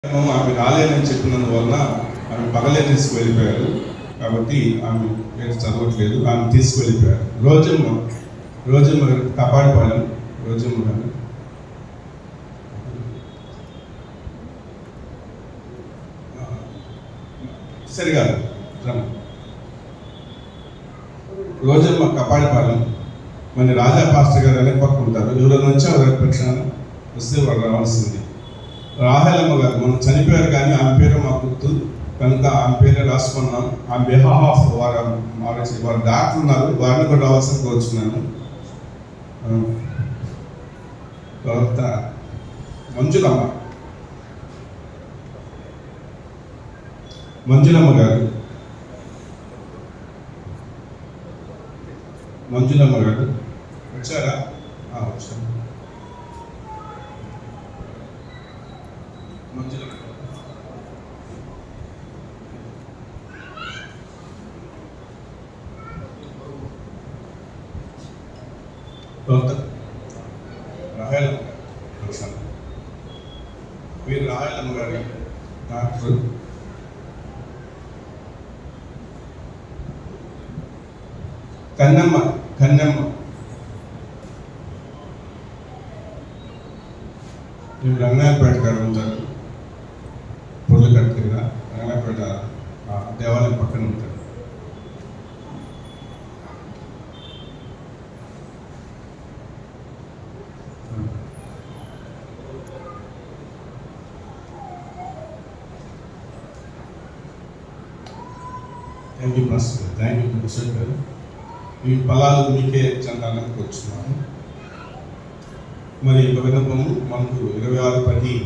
ఆమె రాలేదని చెప్పినందువలన ఆమె పగలే తీసుకువెళ్ళిపోయారు. కాబట్టి ఆమె పేరు చదవట్లేదు. ఆమె తీసుకువెళ్ళిపోయారు. రోజమ్మ గారు కాపాడిపాలెం రోజమ్మ గారు సరిగా రోజమ్మ కపాడిపాలెం మన రాజా పాస్టర్ గారు వెనక పక్క ఉంటారు. ఎవరైనా వచ్చి వారి పక్షాన వస్తే వాడు రావాల్సింది. రాహేలమ్మ గారు మనం చనిపోయారు, కానీ ఆమె పేరు మాకు గుర్తు కనుక ఆమె పేరే రాసుకున్నాం. ఆమె బిహాఫ్ ఆఫ్ వారు డాక్టర్ ఉన్నారు, వారిని కూడా రావాల్సింది కోరుచున్నాను. తర్వాత మంజులమ్మ గారు వచ్చారా? వచ్చారు. మీరు రాయలమ్మ గారి డాక్టర్. కన్నమ్మ మీరు రంగనాయపేట గారు ఉంటారు. పొర్లు కట్టుగా రంగనాయపేట దేవాలయం పక్కన ఉంటారు. Thank you master, thank you professor గారు. ఈ ఫలాలు మీకే చెందాలని కోరుచున్నాను. మరి ఒక విన్నపము మనకు 26/10